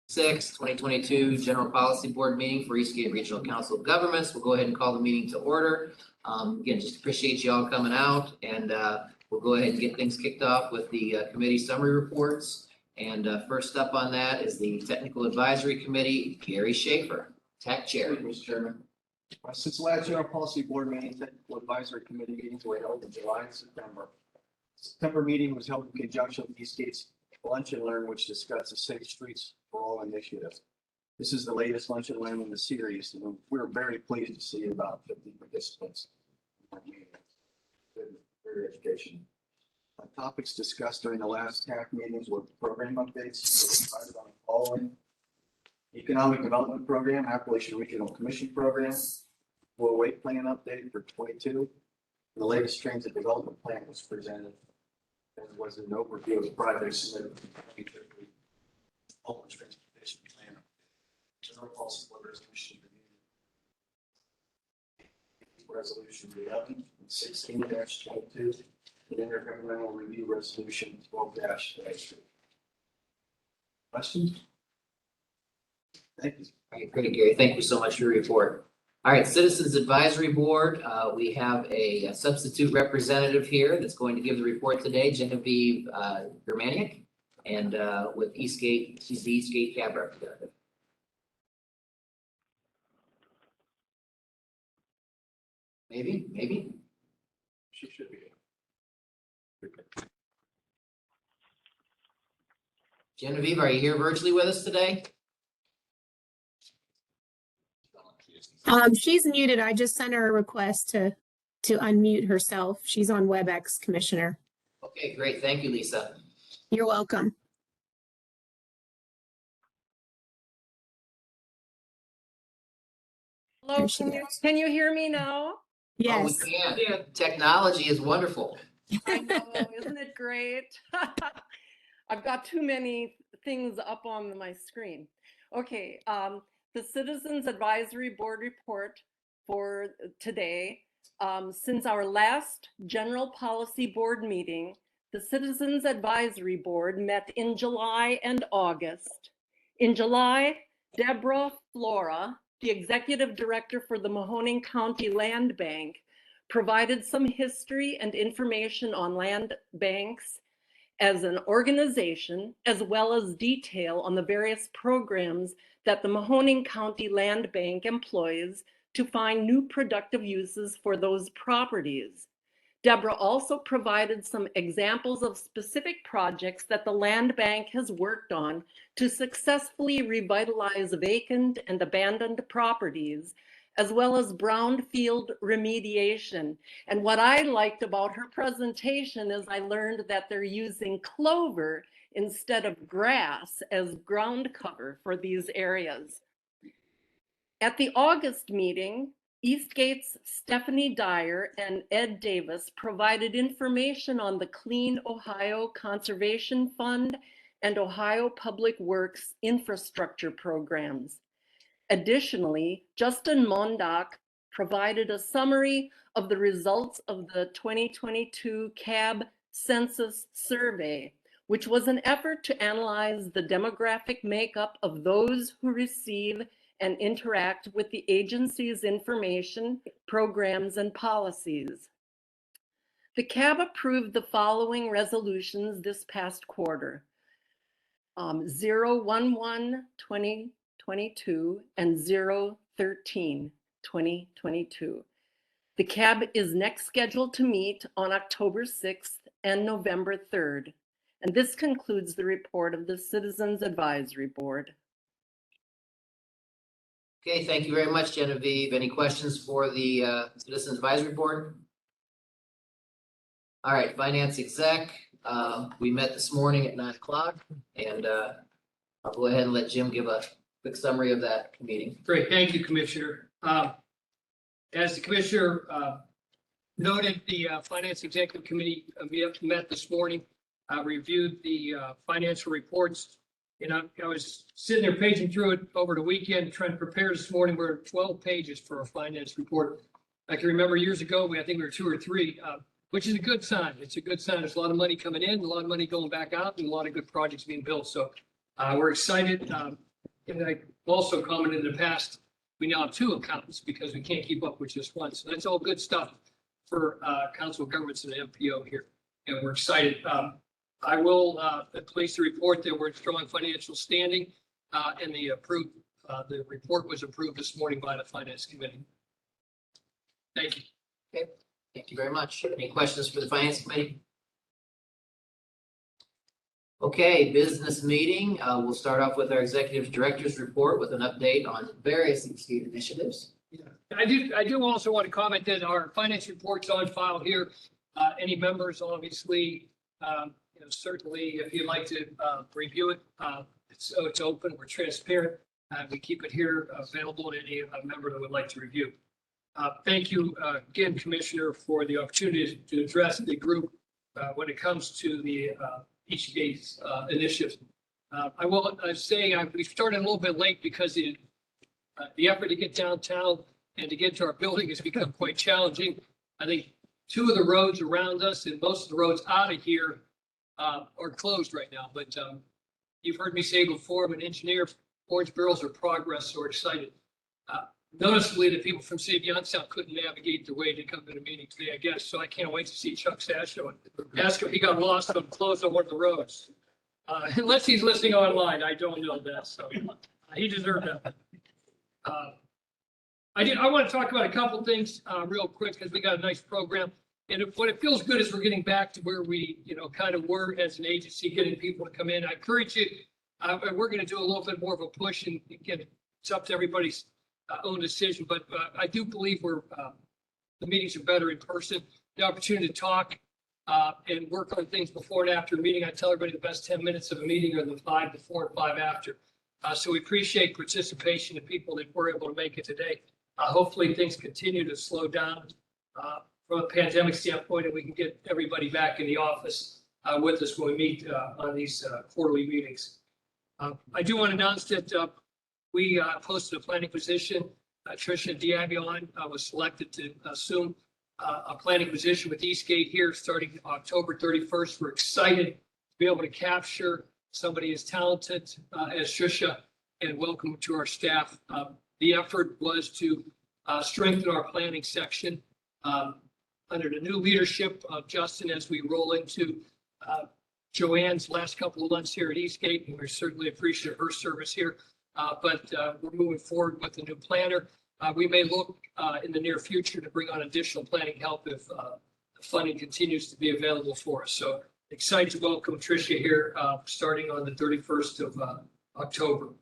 2022 General Policy Board meeting for Eastgate Regional Council of Governments. We'll go ahead and call the meeting to order. Again, just appreciate you all coming out, and we'll go ahead and get things kicked off with the committee summary reports. And first up on that is the Technical Advisory Committee, Gary Schaefer, Tech Chair. Mr. Chairman. Since the last General Policy Board meeting, Technical Advisory Committee meetings were held in July and September. September meeting was held in conjunction with Eastgate's Lunch and Learn, which discussed the Safe Streets for All initiative. This is the latest Lunch and Learn in the series, and we're very pleased to see about 50 participants. Very education. Topics discussed during the last TAC meetings were program updates on the following: Economic Development Program, Appalachian Regional Commission Program, Full Weight Plan update for 22. The latest Transit Development Plan was presented, as was an overview of the projects submitted to the 2030 Open Transportation Plan. General Policy Board Resolution Resolution 11 and 16-22, and Intergovernmental Review Resolution 12-3. Questions? Thank you. All right, great, Gary. Thank you so much for your report. All right, Citizens Advisory Board. We have a substitute representative here that's going to give the report today, Genevieve Germaniak, and with Eastgate, she's the Eastgate cab representative. Maybe. She should be. Genevieve, are you here virtually with us today? She's muted. I just sent her a request to unmute herself. She's on WebEx, Commissioner. Okay, great. Thank you, Lisa. You're welcome. Hello, can you hear me now? Yes. Oh, we can. Yeah. Technology is wonderful. I know, isn't it great? I've got too many things up on my screen. Okay, the Citizens Advisory Board report for today. Since our last General Policy Board meeting, the Citizens Advisory Board met in July and August. In July, Deborah Flora, the Executive Director for the Mahoning County Land Bank, provided some history and information on land banks as an organization, as well as detail on the various programs that the Mahoning County Land Bank employs to find new productive uses for those properties. Deborah also provided some examples of specific projects that the land bank has worked on to successfully revitalize vacant and abandoned properties, as well as brownfield remediation. And what I liked about her presentation is I learned that they're using clover instead of grass as ground cover for these areas. At the August meeting, Eastgate's Stephanie Dyer and Ed Davis provided information on the Clean Ohio Conservation Fund and Ohio Public Works infrastructure programs. Additionally, Justin Mondak provided a summary of the results of the 2022 CAB Census Survey, which was an effort to analyze the demographic makeup of those who receive and interact with the agency's information, programs, and policies. The CAB approved the following resolutions this past quarter: 011-2022 and 013-2022. The CAB is next scheduled to meet on October 6th and November 3rd. And this concludes the report of the Citizens Advisory Board. Okay, thank you very much, Genevieve. Any questions for the Citizens Advisory Board? All right, Finance Exec. We met this morning at 9 o'clock, and I'll go ahead and let Jim give a quick summary of that meeting. Great, thank you, Commissioner. As the Commissioner noted, the Finance Executive Committee met this morning, reviewed the financial reports. You know, I was sitting there paging through it over the weekend, trying to prepare this morning. We're at 12 pages for a finance report. I can remember years ago, I think we were 2 or 3, which is a good sign. It's a good sign. There's a lot of money coming in, a lot of money going back out, and a lot of good projects being built. So we're excited. And I also commented in the past, we now have 2 accountants because we can't keep up with just one. So that's all good stuff for council of governments and the MPO here. And we're excited. I will place the report that we're in strong financial standing and the report was approved this morning by the finance committee. Thank you. Okay, thank you very much. Any questions for the finance committee? Okay, business meeting. We'll start off with our executive director's report with an update on various Eastgate initiatives. I do also want to comment that our finance report's on file here. Any members, obviously, certainly if you'd like to review it, it's open, we're transparent. We keep it here available to any member that would like to review. Thank you again, Commissioner, for the opportunity to address the group when it comes to the Eastgate initiative. I will say we started a little bit late because the effort to get downtown and to get to our building has become quite challenging. I think 2 of the roads around us and most of the roads out of here are closed right now. But you've heard me say before, I'm an engineer. Orange barrels are progress, so we're excited. Noticeably, the people from City of Youngstown couldn't navigate their way to come to the meeting today, I guess. So I can't wait to see Chuck Sasho and ask him if he got lost on closed on one of the roads. Unless he's listening online, I don't know that. So he deserved that. I want to talk about a couple things real quick because we got a nice program. And what it feels good is we're getting back to where we, kind of were as an agency, getting people to come in. I encourage you, we're going to do a little bit more of a push, and again, it's up to everybody's own decision. But I do believe the meetings are better in person. The opportunity to talk and work on things before and after the meeting. I tell everybody the best 10 minutes of a meeting are the 5 before and 5 after. So we appreciate participation of people that were able to make it today. Hopefully things continue to slow down from a pandemic standpoint, and we can get everybody back in the office with us when we meet on these quarterly meetings. I do want to announce that we posted a planning position. Tricia Diabion was selected to assume a planning position with Eastgate here starting October 31st. We're excited to be able to capture somebody as talented as Tricia and welcome to our staff. The effort was to strengthen our planning section under the new leadership of Justin as we roll into Joanne's last couple of months here at Eastgate, and we certainly appreciate her service here. But we're moving forward with the new planner. We may look in the near future to bring on additional planning help if the funding continues to be available for us. So excited to welcome Tricia here starting on the 31st of October.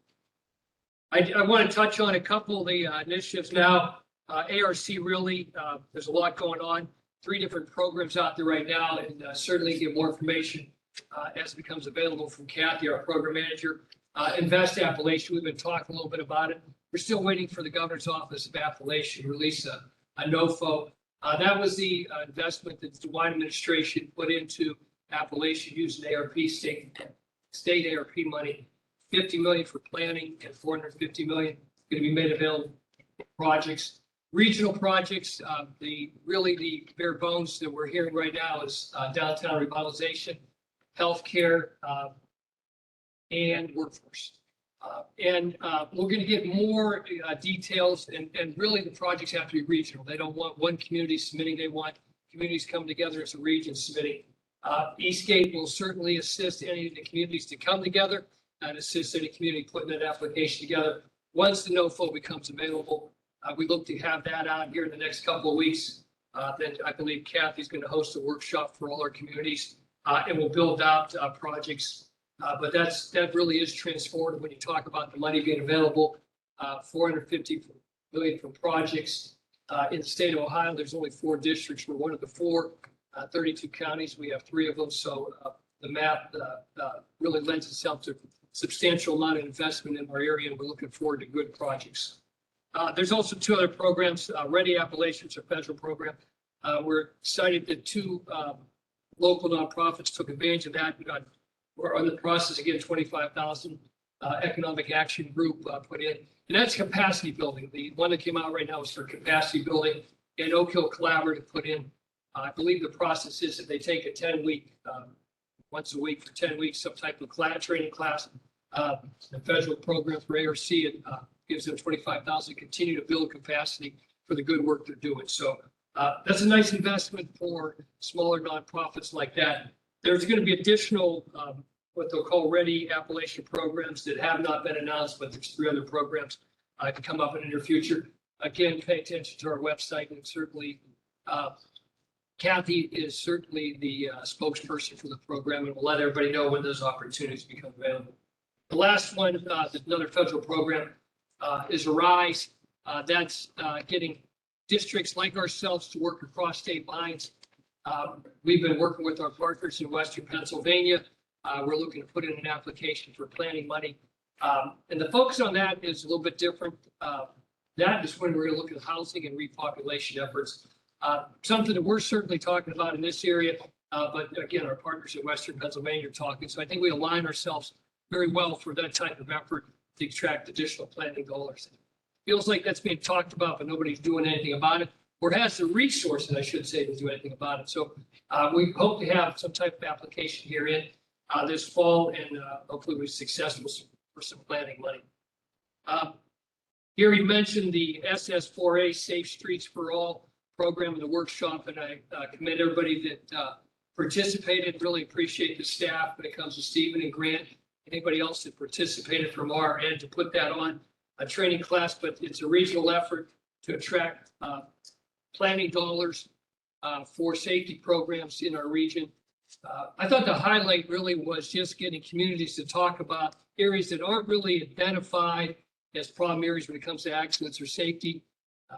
I want to touch on a couple of the initiatives now. ARC really, there's a lot going on. 3 different programs out there right now, and certainly get more information as it becomes available from Kathy, our program manager. Invest Appalachian, we've been talking a little bit about it. We're still waiting for the governor's office of Appalachian to release a NOFO. That was the investment that the DeWine administration put into Appalachian using ARP state ARP money. $50 million for planning and $450 million going to be made available for projects. Regional projects, the bare bones that we're hearing right now is downtown revitalization, healthcare, and workforce. And we're going to get more details, and really the projects have to be regional. They don't want one community submitting, they want communities come together as a region submitting. Eastgate will certainly assist any of the communities to come together and assist any community putting that application together. Once the NOFO becomes available, we look to have that out here in the next couple of weeks. Then I believe Kathy's going to host a workshop for all our communities, and we'll build out projects. But that really is transformative when you talk about the money being available. $450 million from projects in the state of Ohio. There's only 4 districts. We're one of the 4, 32 counties. We have 3 of them. So the map really lends itself to substantial amount of investment in our area, and we're looking forward to good projects. There's also 2 other programs. Ready Appalachians, a federal program. We're excited that 2 local nonprofits took advantage of that. We're on the process of getting 25,000 economic action group put in, and that's capacity building. The one that came out right now is for capacity building, and Oak Hill Collaborative put in. I believe the process is that they take a 10-week, once a week for 10 weeks, some type of training class. The federal program for ARC, it gives them 25,000 to continue to build capacity for the good work they're doing. So that's a nice investment for smaller nonprofits like that. There's going to be additional what they'll call Ready Appalachian programs that have not been announced, but there's 3 other programs to come up in the near future. Again, pay attention to our website, and certainly Kathy is certainly the spokesperson for the program, and we'll let everybody know when those opportunities become available. The last one, another federal program, is Arise. That's getting districts like ourselves to work across state lines. We've been working with our partners in Western Pennsylvania. We're looking to put in an application for planning money. And the focus on that is a little bit different. That is when we're going to look at housing and repopulation efforts. Something that we're certainly talking about in this area, but again, our partners in Western Pennsylvania are talking. So I think we align ourselves very well for that type of effort to extract additional planning dollars. Feels like that's being talked about, but nobody's doing anything about it, or has the resources, I should say, to do anything about it. So we hope to have some type of application here in this fall, and hopefully we're successful for some planning money. Gary mentioned the SS4A Safe Streets for All program in the workshop, and I commend everybody that participated. Really appreciate the staff when it comes to Stephen and Grant, anybody else that participated from our end to put that on a training class, but it's a regional effort to attract planning dollars for safety programs in our region. I thought the highlight really was just getting communities to talk about areas that aren't really identified as problem areas when it comes to accidents or safety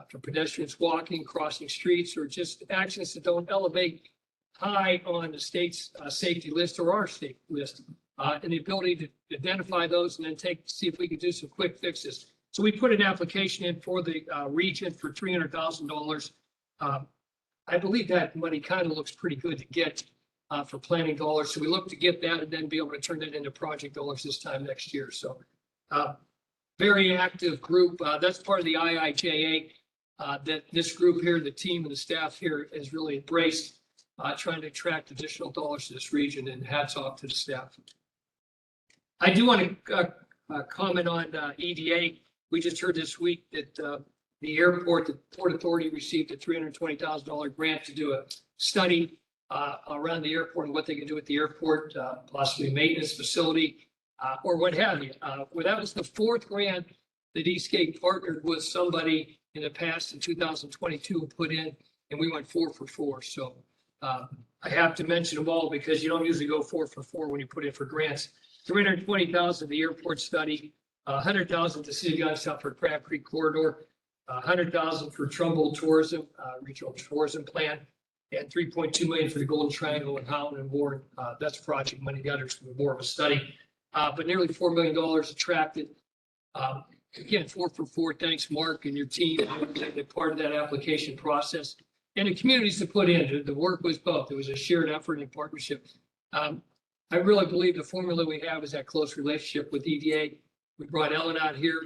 for pedestrians walking, crossing streets, or just accidents that don't elevate high on the state's safety list or our state list, and the ability to identify those and then see if we can do some quick fixes. So we put an application in for the region for $300,000. I believe that money kind of looks pretty good to get for planning dollars. So we look to get that and then be able to turn that into project dollars this time next year. So very active group. That's part of the IIJA that this group here, the team and the staff here has really embraced, trying to attract additional dollars to this region, and hats off to the staff. I do want to comment on EDA. We just heard this week that the airport, the Port Authority received a $320,000 grant to do a study around the airport and what they can do at the airport, possibly a maintenance facility or what have you. Well, that was the 4th grant that Eastgate partnered with somebody in the past in 2022 and put in, and we went 4 for 4. So I have to mention them all because you don't usually go 4 for 4 when you put in for grants. $320,000 the airport study, $100,000 to City of Youngstown for Crab Creek corridor, $100,000 for Trumbull Tourism, regional tourism plan, and $3.2 million for the Golden Triangle and Howland and Warren. That's project money. The others were more of a study, but nearly $4 million attracted. Again, 4 for 4. Thanks, Mark and your team, for part of that application process. And the communities to put in. The work was both. It was a shared effort and partnership. I really believe the formula we have is that close relationship with EDA. We brought Ellen out here.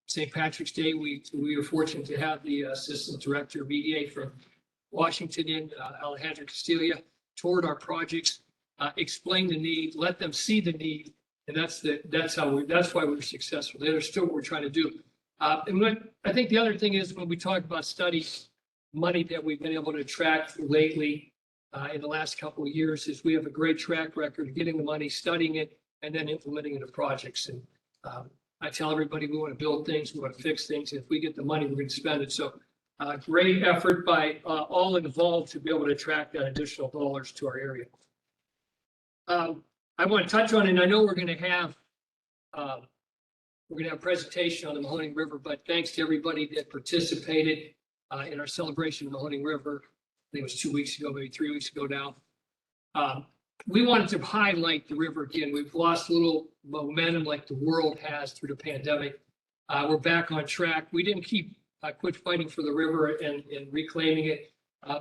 St. Patrick's Day, we were fortunate to have the Assistant Director of EDA from Washington in, Alejandra Castilla, toured our projects, explained the need, let them see the need. And that's why we're successful. They understood what we're trying to do. And I think the other thing is when we talk about studies, money that we've been able to attract lately in the last couple of years is we have a great track record of getting the money, studying it, and then implementing into projects. And I tell everybody we want to build things, we want to fix things. And if we get the money, we're going to spend it. So great effort by all involved to be able to attract that additional dollars to our area. I want to touch on, and I know we're going to have a presentation on the Mahoning River, but thanks to everybody that participated in our celebration of the Mahoning River. I think it was 2 weeks ago, maybe 3 weeks ago now. We wanted to highlight the river again. We've lost a little momentum like the world has through the pandemic. We're back on track. We didn't quit fighting for the river and reclaiming it,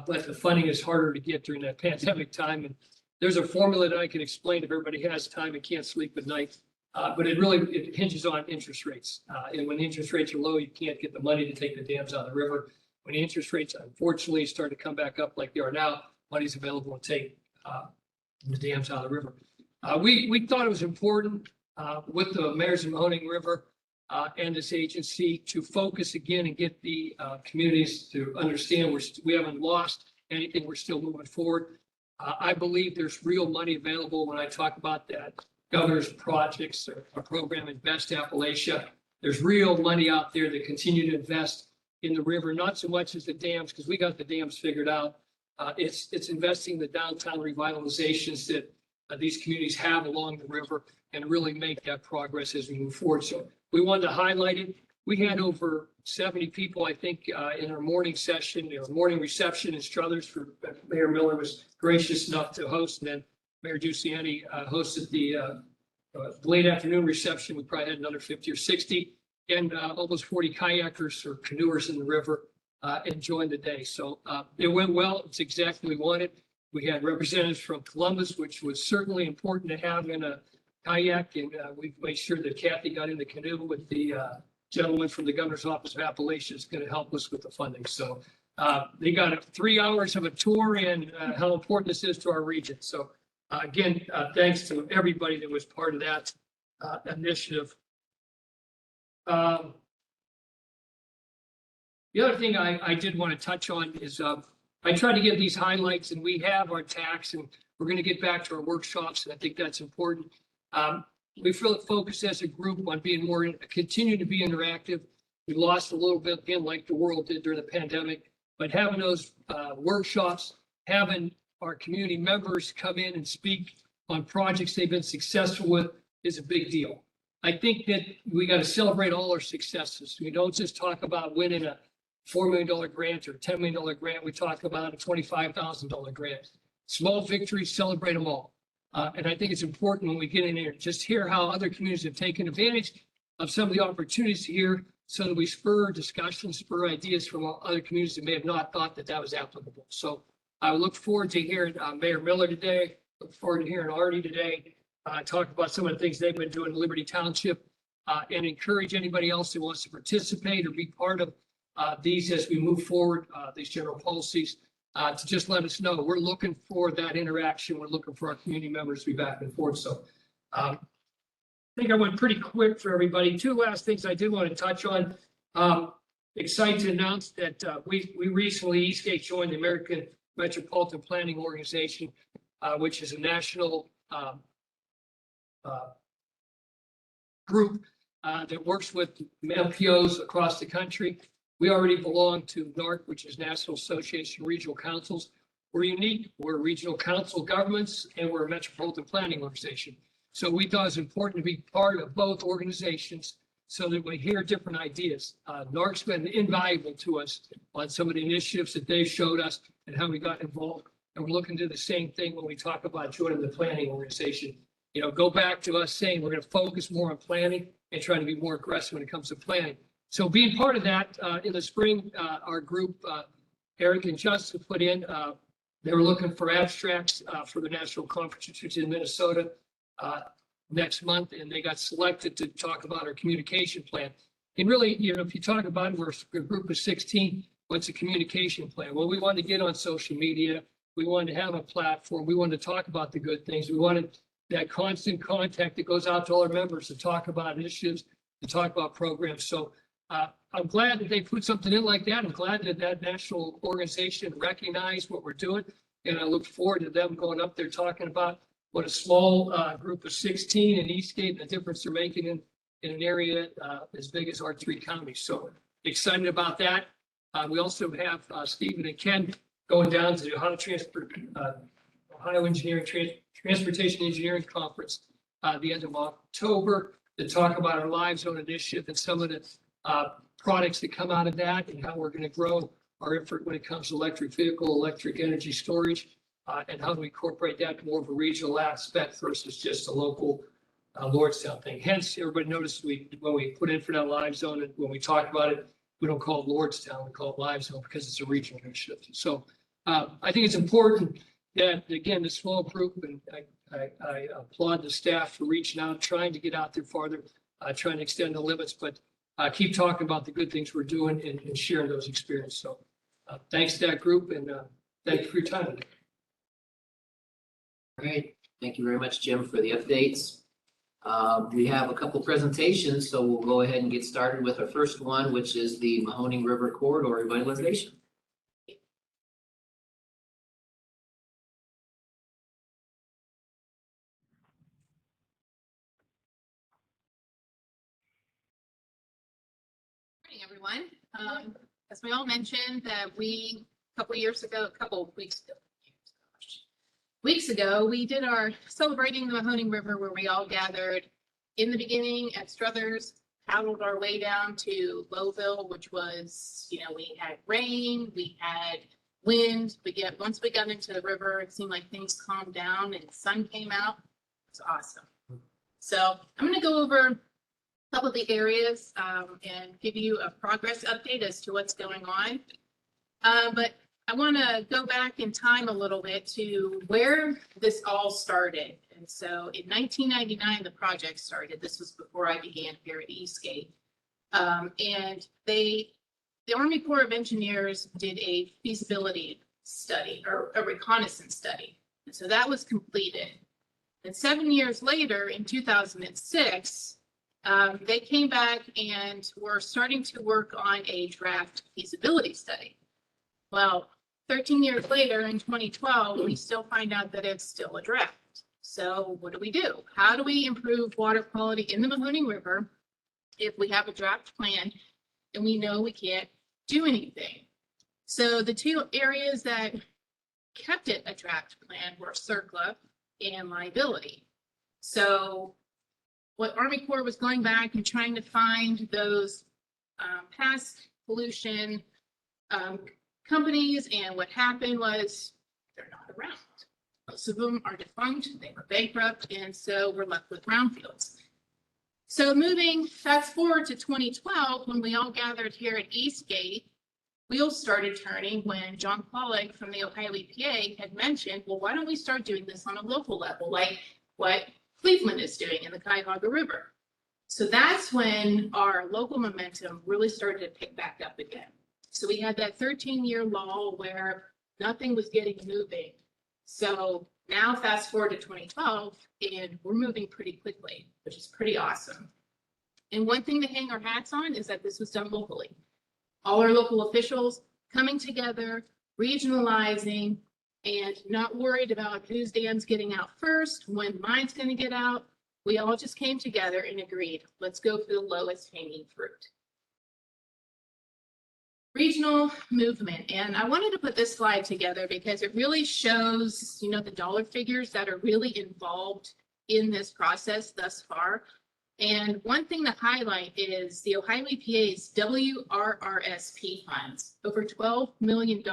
but the funding is harder to get during that pandemic time. And there's a formula that I can explain if everybody has time and can't sleep at night. But it hinges on interest rates. And when the interest rates are low, you can't get the money to take the dams out of the river. When the interest rates, unfortunately, start to come back up like they are now, money's available to take the dams out of the river. We thought it was important with the mayors of Mahoning River and this agency to focus again and get the communities to understand we haven't lost anything. We're still moving forward. I believe there's real money available when I talk about that governor's projects or a program Invest Appalachia. There's real money out there to continue to invest in the river, not so much as the dams, because we got the dams figured out. It's investing in the downtown revitalizations that these communities have along the river and really make that progress as we move forward. So we wanted to highlight it. We had over 70 people, I think, in our morning session, morning reception in Struthers for Mayor Miller was gracious enough to host. And then Mayor Giussiani hosted the late afternoon reception. We probably had another 50 or 60 and almost 40 kayakers or canoers in the river enjoying the day. So it went well. It's exactly what we wanted. We had representatives from Columbus, which was certainly important to have in a kayak. And we made sure that Kathy got in the canoe with the gentleman from the governor's office of Appalachia is going to help us with the funding. So they got 3 hours of a tour and how important this is to our region. So again, thanks to everybody that was part of that initiative. The other thing I did want to touch on is I try to give these highlights, and we have our tax, and we're going to get back to our workshops, and I think that's important. We feel focused as a group on being more, continue to be interactive. We lost a little bit again, like the world did during the pandemic, but having those workshops, having our community members come in and speak on projects they've been successful with is a big deal. I think that we got to celebrate all our successes. We don't just talk about winning a $4 million grant or $10 million grant. We talk about a $25,000 grant. Small victories, celebrate them all. And I think it's important when we get in there, just hear how other communities have taken advantage of some of the opportunities here so that we spur discussion, spur ideas from other communities that may have not thought that that was applicable. So I look forward to hearing Mayor Miller today, look forward to hearing Artie today, talk about some of the things they've been doing in Liberty Township and encourage anybody else who wants to participate or be part of these as we move forward, these general policies. To just let us know. We're looking for that interaction. We're looking for our community members to be back and forth. So I think I went pretty quick for everybody. Two last things I did want to touch on. Excited to announce that we recently, Eastgate joined the American Metropolitan Planning Organization, which is a national group that works with MPOs across the country. We already belong to NARC, which is National Association of Regional Councils. We're unique. We're regional council governments, and we're a metropolitan planning organization. So we thought it was important to be part of both organizations so that we hear different ideas. NARC's been invaluable to us on some of the initiatives that they showed us and how we got involved. And we're looking to do the same thing when we talk about joining the planning organization. You know, go back to us saying we're going to focus more on planning and trying to be more aggressive when it comes to planning. So being part of that, in the spring, our group, Eric and Justin put in, they were looking for abstracts for the national conference, which is in Minnesota next month, and they got selected to talk about our communication plan. And really, you know, if you talk about it, we're a group of 16, what's a communication plan? Well, we wanted to get on social media. We wanted to have a platform. We wanted to talk about the good things. We wanted that constant contact that goes out to all our members to talk about initiatives, to talk about programs. So I'm glad that they put something in like that. I'm glad that that national organization recognized what we're doing. And I look forward to them going up there talking about what a small group of 16 in Eastgate, the difference they're making in an area as big as our 3 counties. So excited about that. We also have Stephen and Ken going down to the Ohio Transportation Engineering Conference the end of October to talk about our Live Zone initiative and some of the products that come out of that and how we're going to grow our effort when it comes to electric vehicle, electric energy storage, and how do we incorporate that to more of a regional aspect versus just a local Lordstown thing. Hence, everybody noticed when we put in for that Live Zone and when we talk about it, we don't call it Lordstown, we call it Live Zone because it's a regional initiative. So I think it's important that, again, the small group, and I applaud the staff for reaching out, trying to get out there farther, trying to extend the limits, but keep talking about the good things we're doing and sharing those experiences. So thanks to that group, and thank you for your time today. Great. Thank you very much, Jim, for the updates. We have a couple presentations, so we'll go ahead and get started with our first one, which is the Mahoning River Corridor Revitalization. Morning, everyone. As we all mentioned, that a couple weeks ago, we did our celebrating the Mahoning River, where we all gathered in the beginning at Struthers, paddled our way down to Lowville, which was, we had rain, we had wind, once we got into the river, it seemed like things calmed down and the sun came out. It's awesome. So I'm going to go over a couple of the areas and give you a progress update as to what's going on. But I want to go back in time a little bit to where this all started. And so in 1999, the project started. This was before I began here at Eastgate. And the Army Corps of Engineers did a feasibility study or a reconnaissance study. And so that was completed. And 7 years later, in 2006, they came back and were starting to work on a draft feasibility study. Well, 13 years later, in 2012, we still find out that it's still a draft. So what do? How do we improve water quality in the Mahoning River if we have a draft plan and we know we can't do anything? So the two areas that kept it a draft plan were CERCLA and liability. So what Army Corps was going back and trying to find those past pollution companies, and what happened was they're not around. Most of them are defunct, they were bankrupt, and so we're left with brownfields. So moving fast forward to 2012, when we all gathered here at Eastgate, wheels started turning when John Pollock from the Ohio EPA had mentioned, well, why don't we start doing this on a local level, like what Cleveland is doing in the Cuyahoga River? So that's when our local momentum really started to pick back up again. So we had that 13-year lull where nothing was getting moving. So now fast forward to 2012, and we're moving pretty quickly, which is pretty awesome. And one thing to hang our hats on is that this was done locally. All our local officials coming together, regionalizing, and not worried about whose dam's getting out first, when mine's going to get out. We all just came together and agreed, let's go for the lowest hanging fruit. Regional movement. And I wanted to put this slide together because it really shows, the dollar figures that are really involved in this process thus far. And one thing to highlight is the Ohio EPA's WRRSP funds. Over $12 million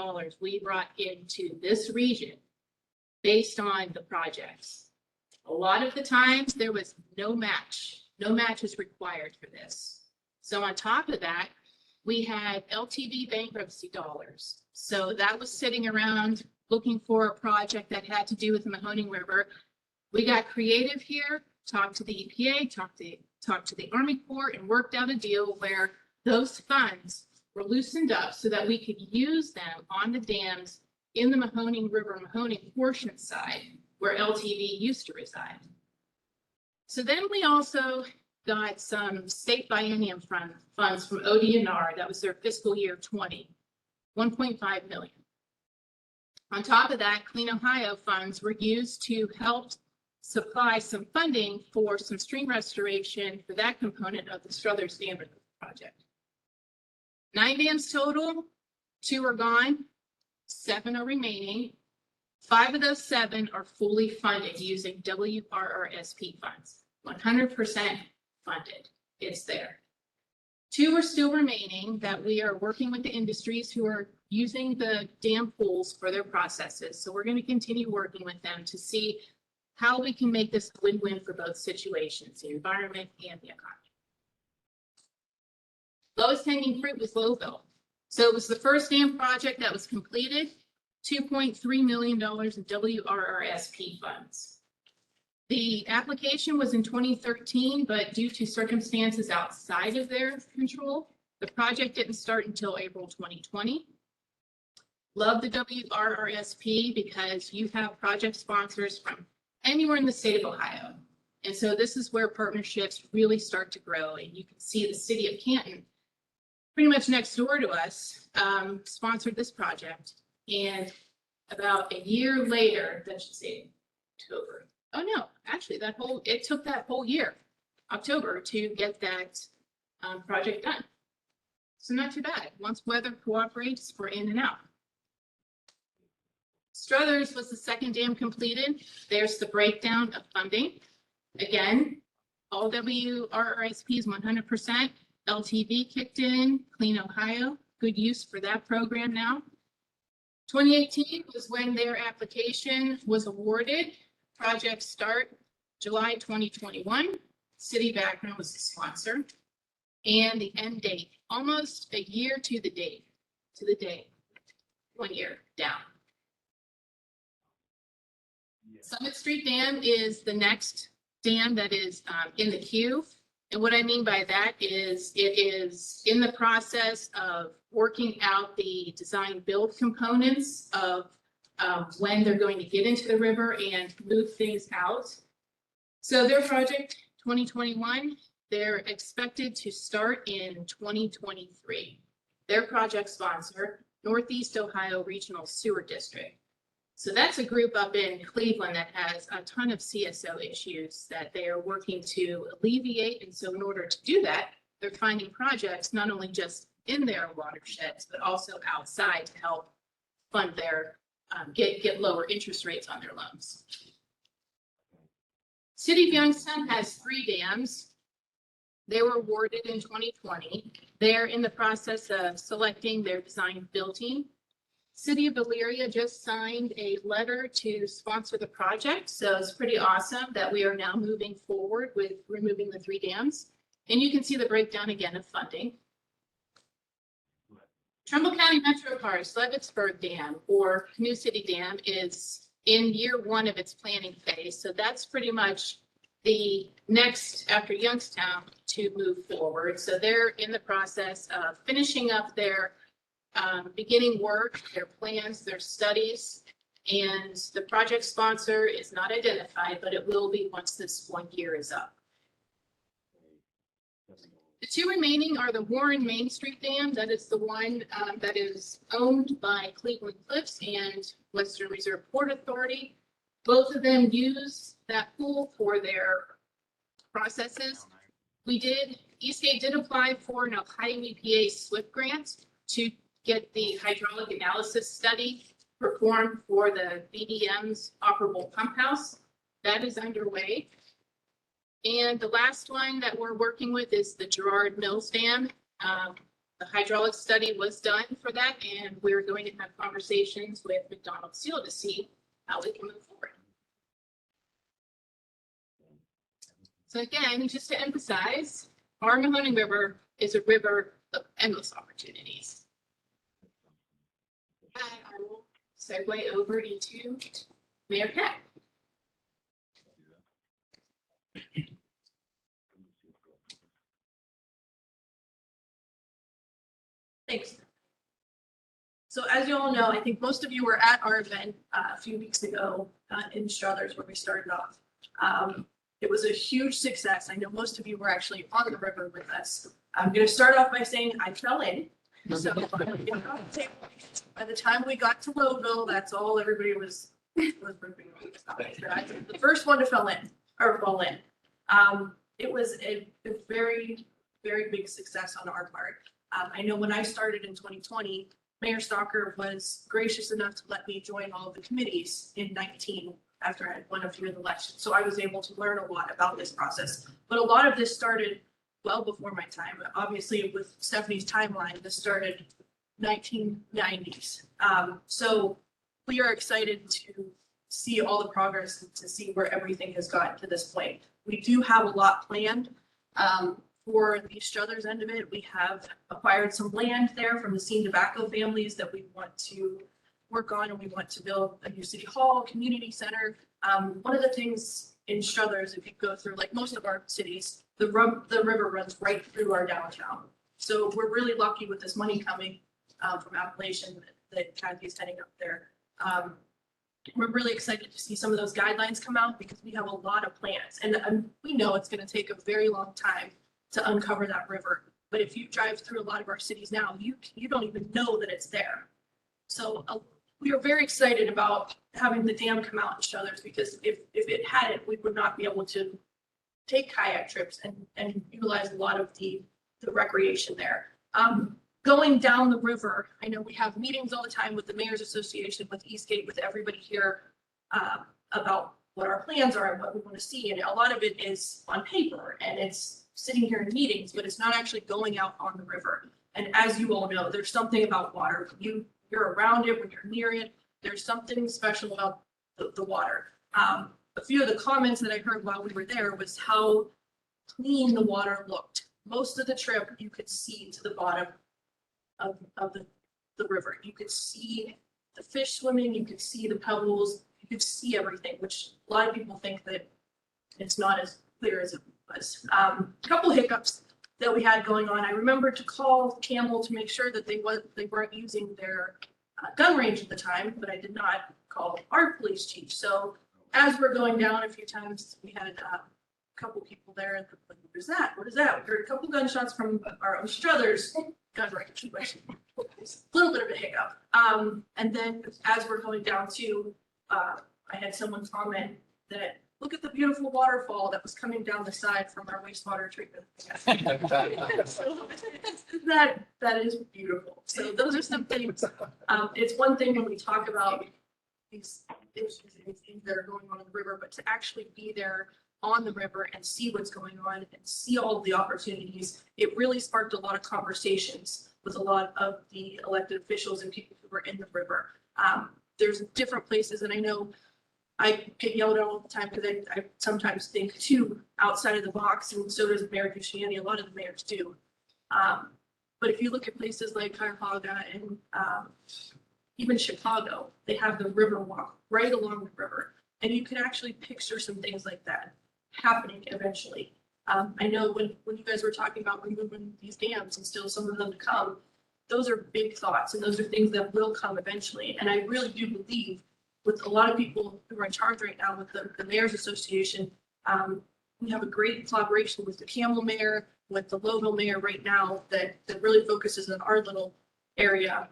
we brought into this region based on the projects. A lot of the times there was no match. No match is required for this. So on top of that, we had LTV bankruptcy dollars. So that was sitting around looking for a project that had to do with the Mahoning River. We got creative here, talked to the EPA, talked to the Army Corps, and worked out a deal where those funds were loosened up so that we could use them on the dams in the Mahoning River, Mahoning portion side, where LTV used to reside. So then we also got some state biennium funds from ODNR. That was their fiscal year 20, 1.5 million. On top of that, Clean Ohio funds were used to help supply some funding for some stream restoration for that component of the Struthers Dam project. 9 dams total, 2 are gone, 7 are remaining. 5 of those 7 are fully funded using WRRSP funds, 100% funded. It's there. 2 are still remaining that we are working with the industries who are using the dam pools for their processes. So we're going to continue working with them to see how we can make this a win-win for both situations, the environment and the economy. Lowest hanging fruit was Lowville. So it was the first dam project that was completed, $2.3 million in WRRSP funds. The application was in 2013, but due to circumstances outside of their control, the project didn't start until April 2020. Love the WRRSP because you have project sponsors from anywhere in the state of Ohio. And so this is where partnerships really start to grow. And you can see the city of Canton, pretty much next door to us, sponsored this project. And about a year later, that should say October. Oh no, actually it took that whole year, October, to get that project done. So not too bad. Once weather cooperates, we're in and out. Struthers was the second dam completed. There's the breakdown of funding. Again, all WRRSPs 100%. LTV kicked in, Clean Ohio, good use for that program now. 2018 was when their application was awarded. Project start July 2021. City background was the sponsor. And the end date, almost a year to the day, 1 year down. Summit Street Dam is the next dam that is in the queue. And what I mean by that is it is in the process of working out the design build components of when they're going to get into the river and move things out. So their project 2021, they're expected to start in 2023. Their project sponsor, Northeast Ohio Regional Sewer District. So that's a group up in Cleveland that has a ton of CSO issues that they are working to alleviate. And so in order to do that, they're finding projects not only just in their watersheds, but also outside to help fund their, get lower interest rates on their loans. City of Youngstown has 3 dams. They were awarded in 2020. They're in the process of selecting their design build team. City of Elyria just signed a letter to sponsor the project. So it's pretty awesome that we are now moving forward with removing the 3 dams. And you can see the breakdown again of funding. Trumbull County Metro Parks, Leavittsburg Dam or Canoe City Dam is in year 1 of its planning phase. So that's pretty much the next after Youngstown to move forward. So they're in the process of finishing up their beginning work, their plans, their studies, and the project sponsor is not identified, but it will be once this 1 year is up. The 2 remaining are the Warren Main Street Dam. That is the one that is owned by Cleveland Cliffs and Western Reserve Port Authority. Both of them use that pool for their processes. Eastgate did apply for an Ohio EPA SWIFT grant to get the hydraulic analysis study performed for the BDM's operable pump house. That is underway. And the last one that we're working with is the Girard Mills Dam. The hydraulic study was done for that, and we're going to have conversations with McDonald Steel to see how we can move forward. So again, just to emphasize, our Mahoning River is a river of endless opportunities. And I will segue over into Mayor Keck. Thanks. So as you all know, I think most of you were at our event a few weeks ago in Struthers where we started off. It was a huge success. I know most of you were actually on the river with us. I'm going to start off by saying I fell in. So by the time we got to Lowville, that's all everybody was ripping. The first one to fall in. It was a very, very big success on our part. I know when I started in 2020, Mayor Stalker was gracious enough to let me join all of the committees in 19 after I had won a few of the elections. So I was able to learn a lot about this process. But a lot of this started well before my time. Obviously, with Stephanie's timeline, this started 1990s. So we are excited to see all the progress and to see where everything has gotten to this point. We do have a lot planned. For the Struthers end of it, we have acquired some land there from the Scene Tobacco families that we want to work on, and we want to build a new city hall, community center. One of the things in Struthers, if you go through like most of our cities, the river runs right through our downtown. So we're really lucky with this money coming from Appalachian that Kathy's heading up there. we're really excited to see some of those guidelines come out because we have a lot of plans and we know it's going to take a very long time to uncover that river. But if you drive through a lot of our cities now, you don't even know that it's there. So we are very excited about having the dam come out and show others because if it hadn't, we would not be able to take kayak trips and utilize a lot of the recreation there. Going down the river, I know we have meetings all the time with the Mayor's Association, with Eastgate, with everybody here about what our plans are and what we want to see. And a lot of it is on paper and it's sitting here in meetings, but it's not actually going out on the river. And as you all know, there's something about water. You're around it, when you're near it, there's something special about the water. A few of the comments that I heard while we were there was how clean the water looked. Most of the trip, you could see to the bottom of the river. You could see the fish swimming, you could see the pebbles, you could see everything, which a lot of people think that it's not as clear as it was. A couple hiccups that we had going on. I remember to call Campbell to make sure that they weren't using their gun range at the time, but I did not call our police chief. So as we're going down a few times, we had a couple people there and like, what is that? What is that? We heard a couple gunshots from our Struthers gun range, which is a little bit of a hiccup. And then as we're going down to, I had someone comment that look at the beautiful waterfall that was coming down the side from our wastewater treatment. So that is beautiful. So those are some things. It's one thing when we talk about these issues and things that are going on in the river, but to actually be there on the river and see what's going on and see all of the opportunities, it really sparked a lot of conversations with a lot of the elected officials and people who were in the river. There's different places, and I know I get yelled at all the time because I sometimes think too outside of the box, and so does Mayor Busciani. A lot of the mayors do. But if you look at places like Cuyahoga and even Chicago, they have the river walk right along the river, and you can actually picture some things like that happening eventually. I know when you guys were talking about removing these dams and still some of them to come, those are big thoughts and those are things that will come eventually. And I really do believe with a lot of people who are in charge right now with the Mayor's Association, we have a great collaboration with the Campbell Mayor, with the Lowville Mayor right now that really focuses on our little area.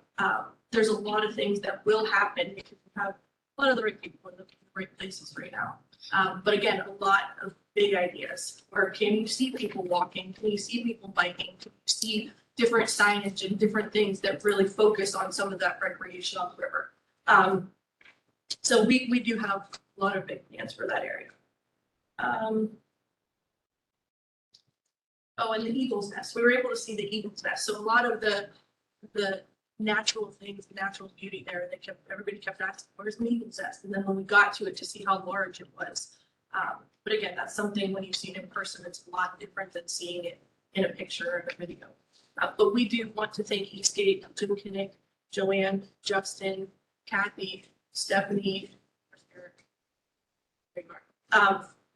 There's a lot of things that will happen because we have a lot of the right people in the right places right now. But again, a lot of big ideas. Or can you see people walking? Can you see people biking? Can you see different signage and different things that really focus on some of that recreation on the river? So we do have a lot of big plans for that area. Oh, and the eagle's nest. We were able to see the eagle's nest. So a lot of the natural things, the natural beauty there, everybody kept asking, where's the eagle's nest? And then when we got to it to see how large it was. But again, that's something when you see it in person, it's a lot different than seeing it in a picture or a video. But we do want to thank Eastgate, Jim Kinnick, Joanne, Justin, Kathy, Stephanie.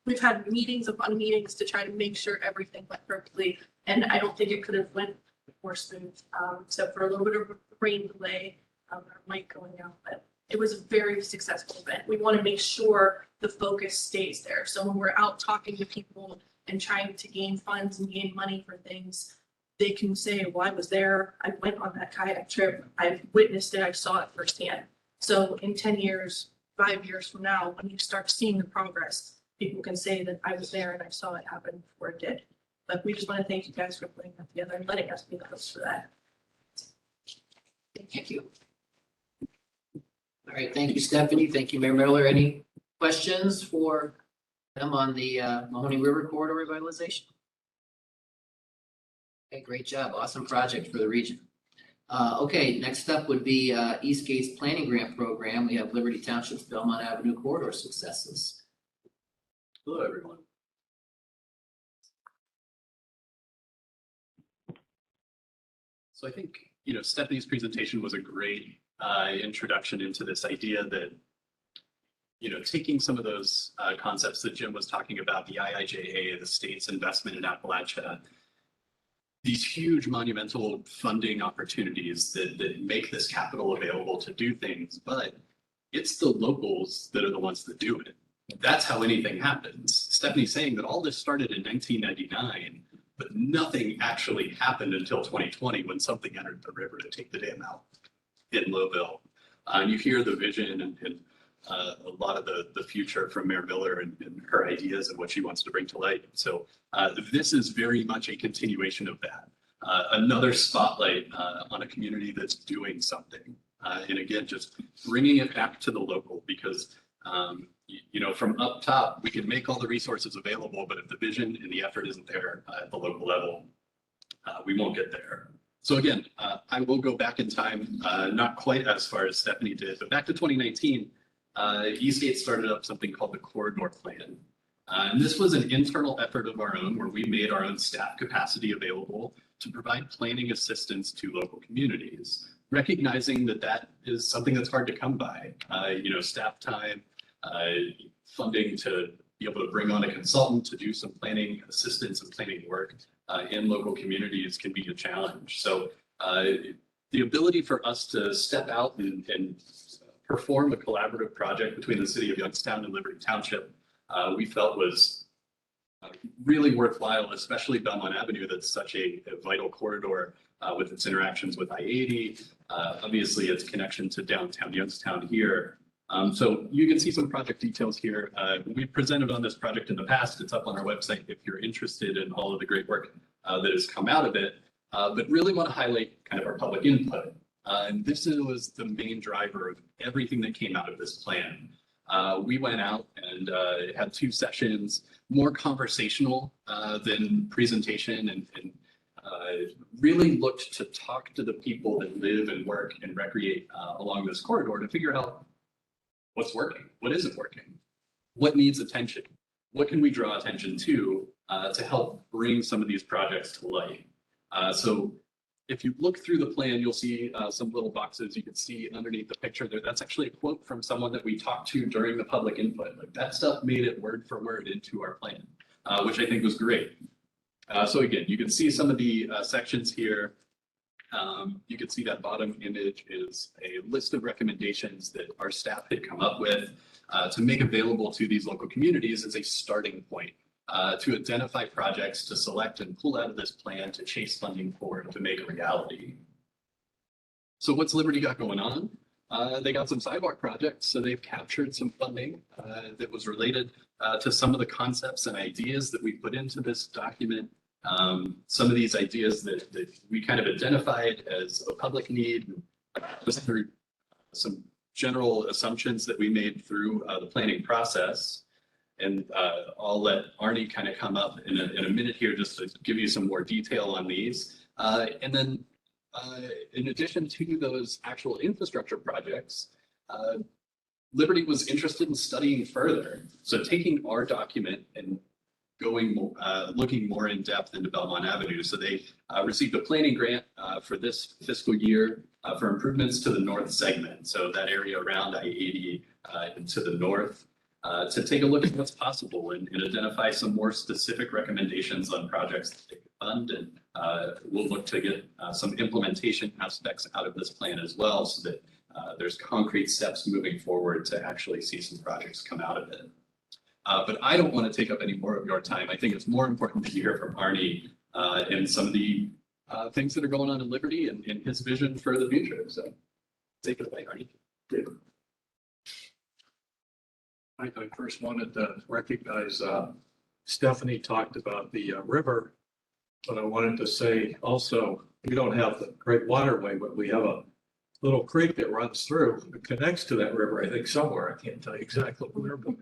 We've had meetings upon meetings to try to make sure everything went perfectly. And I don't think it could have went more smooth, except for a little bit of rain delay, our mic going out, but it was a very successful event. We want to make sure the focus stays there. So when we're out talking to people and trying to gain funds and gain money for things, they can say, well, I was there, I went on that kayak trip, I've witnessed it, I saw it firsthand. So in 10 years, 5 years from now, when you start seeing the progress, people can say that I was there and I saw it happen before it did. But we just want to thank you guys for putting that together and letting us be the host for that. Thank you. All right, thank you, Stephanie. Thank you, Mayor Miller. Any questions for them on the Mahoning River corridor revitalization? Okay, great job. Awesome project for the region. Okay, next up would be Eastgate's planning grant program. We have Liberty Township's Belmont Avenue corridor successes. Hello, everyone. So I think, Stephanie's presentation was a great introduction into this idea that, taking some of those concepts that Jim was talking about, the IIJA, the state's investment in Appalachia, these huge monumental funding opportunities that make this capital available to do things, but it's the locals that are the ones that do it. That's how anything happens. Stephanie's saying that all this started in 1999, but nothing actually happened until 2020 when something entered the river to take the dam out in Lowville. And you hear the vision and a lot of the future from Mayor Miller and her ideas and what she wants to bring to light. So this is very much a continuation of that. Another spotlight on a community that's doing something. And again, just bringing it back to the local because, you know, from up top, we can make all the resources available, but if the vision and the effort isn't there at the local level, we won't get there. So again, I will go back in time, not quite as far as Stephanie did, but back to 2019, Eastgate started up something called the Corridor Plan. And this was an internal effort of our own where we made our own staff capacity available to provide planning assistance to local communities, recognizing that that is something that's hard to come by. You know, staff time, funding to be able to bring on a consultant to do some planning assistance and planning work in local communities can be a challenge. So the ability for us to step out and perform a collaborative project between the city of Youngstown and Liberty Township, we felt was really worthwhile, especially Belmont Avenue, that's such a vital corridor with its interactions with I-80, obviously its connection to downtown Youngstown here. So you can see some project details here. We've presented on this project in the past. It's up on our website if you're interested in all of the great work that has come out of it, but really want to highlight kind of our public input. And this was the main driver of everything that came out of this plan. We went out and had 2 sessions, more conversational than presentation, and really looked to talk to the people that live and work and recreate along this corridor to figure out what's working, what isn't working, what needs attention, what can we draw attention to help bring some of these projects to light. So if you look through the plan, you'll see some little boxes you can see underneath the picture there. That's actually a quote from someone that we talked to during the public input. Like that stuff made it word for word into our plan, which I think was great. So again, you can see some of the sections here. You can see that bottom image is a list of recommendations that our staff had come up with to make available to these local communities as a starting point. To identify projects to select and pull out of this plan to chase funding forward to make a reality. So what's Liberty got going on? They got some sidewalk projects, so they've captured some funding that was related to some of the concepts and ideas that we put into this document. Some of these ideas that we kind of identified as a public need was through some general assumptions that we made through the planning process. And I'll let Arnie kind of come up in a minute here just to give you some more detail on these. And then in addition to those actual infrastructure projects, Liberty was interested in studying further. So taking our document and looking more in depth into Belmont Avenue. So they received a planning grant for this fiscal year for improvements to the north segment. So that area around I-80 and to the north. To take a look at what's possible and identify some more specific recommendations on projects that they could fund. And we'll look to get some implementation aspects out of this plan as well, so that there's concrete steps moving forward to actually see some projects come out of it. But I don't want to take up any more of your time. I think it's more important to hear from Arnie and some of the things that are going on in Liberty and his vision for the future. So take it away, Arnie. I first wanted to recognize Stephanie talked about the river, but I wanted to say also, we don't have the great waterway, but we have a little creek that runs through, it connects to that river, I think somewhere, I can't tell you exactly where, but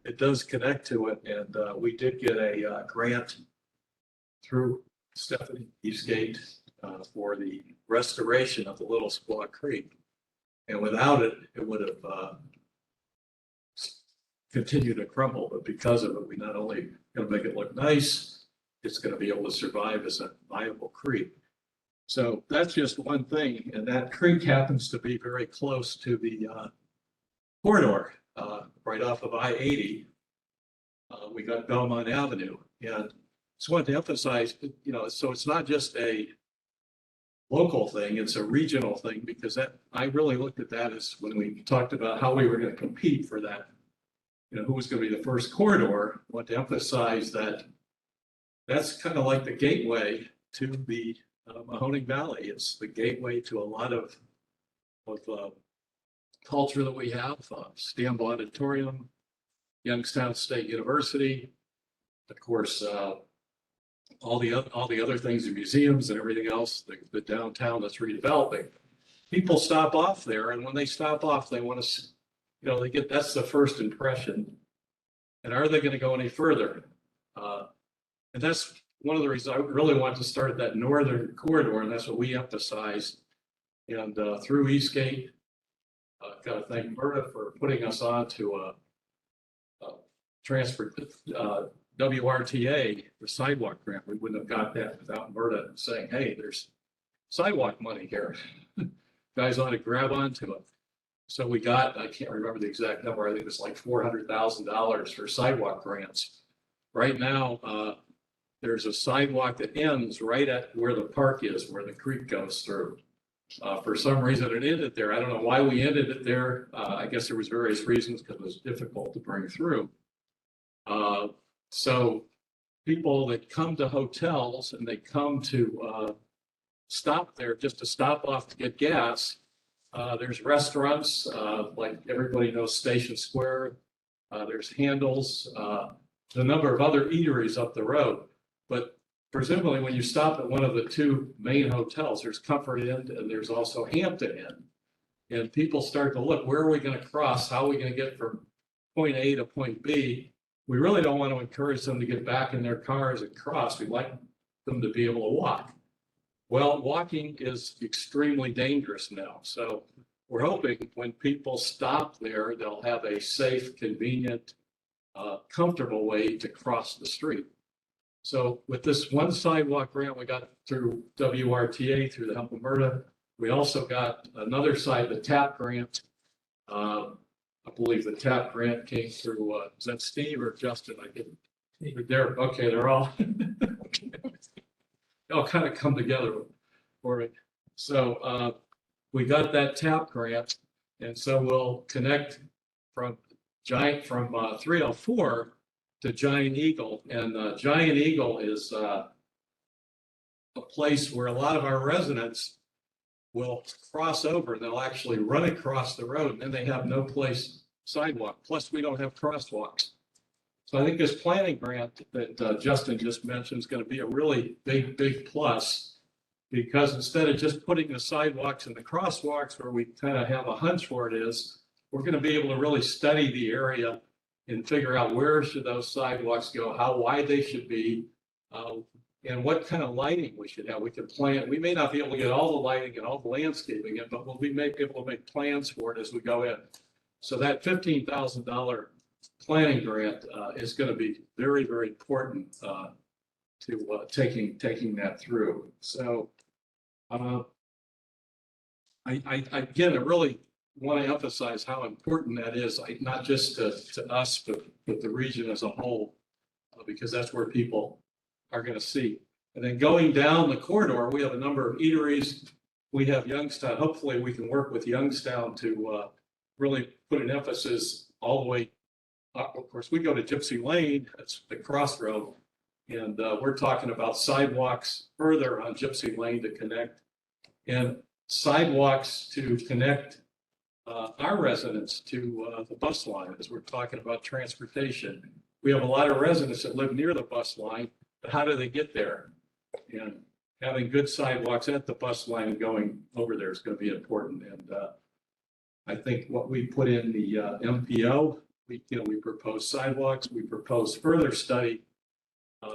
it does connect to it. And we did get a grant through Stephanie Eastgate for the restoration of the Little Squaw Creek. And without it, it would have continue to crumble, but because of it, we not only going to make it look nice, it's going to be able to survive as a viable creek. So that's just one thing, and that creek happens to be very close to the corridor, right off of I-80. We got Belmont Avenue, and just wanted to emphasize, you know, so it's not just a local thing. It's a regional thing because I really looked at that as when we talked about how we were going to compete for that, who was going to be the first corridor. I want to emphasize that that's kind of like the gateway to the Mahoning Valley. It's the gateway to a lot of culture that we have, Stambaugh Auditorium, Youngstown State University, of course, all the other things, the museums and everything else, the downtown that's redeveloping. People stop off there, and when they stop off, they want to, that's the first impression. And are they going to go any further? And that's one of the reasons I really want to start that northern corridor, and that's what we emphasize. And through Eastgate, got to thank Berta for putting us on to a transfer WRTA, the sidewalk grant. We wouldn't have got that without Berta saying, hey, there's sidewalk money here. Guys ought to grab onto it. So we got, I can't remember the exact number, I think it was like $400,000 for sidewalk grants. Right now, there's a sidewalk that ends right at where the park is, where the creek goes through. For some reason, it ended there. I don't know why we ended it there. I guess there was various reasons because it was difficult to bring through. So people that come to hotels and they come to stop there just to stop off to get gas. There's restaurants, like everybody knows Station Square. There's Handles, a number of other eateries up the road. But presumably when you stop at one of the two main hotels, there's Comfort Inn and there's also Hampton Inn. And people start to look, where are we going to cross? How are we going to get from point A to point B? We really don't want to encourage them to get back in their cars and cross. We'd like them to be able to walk. Well, walking is extremely dangerous now. So we're hoping when people stop there, they'll have a safe, convenient, comfortable way to cross the street. So with this one sidewalk grant we got through WRTA, through the help of MRTA, we also got another side, the TAP grant. I believe the TAP grant came through, is that Steve or Justin? I didn't. They're okay. They're all they all kind of come together for it. So we got that TAP grant, and so we'll connect from 304 to Giant Eagle, and Giant Eagle is a place where a lot of our residents will cross over. They'll actually run across the road, and then they have no place sidewalk. Plus, we don't have crosswalks. So I think this planning grant that Justin just mentioned is going to be a really big plus, because instead of just putting the sidewalks and the crosswalks where we kind of have a hunch where it is, we're going to be able to really study the area and figure out where should those sidewalks go, how wide they should be, and what kind of lighting we should have. We can plan. We may not be able to get all the lighting and all the landscaping in, but we may be able to make plans for it as we go in. So that $15,000 planning grant is going to be very important to taking that through. So I really want to emphasize how important that is, not just to us, but the region as a whole, because that's where people are going to see. And then going down the corridor, we have a number of eateries. We have Youngstown. Hopefully we can work with Youngstown to really put an emphasis all the way up. Of course, we go to Gypsy Lane, that's the crossroad, and we're talking about sidewalks further on Gypsy Lane to connect, and sidewalks to connect our residents to the bus line, as we're talking about transportation. We have a lot of residents that live near the bus line, but how do they get there? And having good sidewalks at the bus line and going over there is going to be important. And I think what we put in the MPO, we propose sidewalks, we propose further study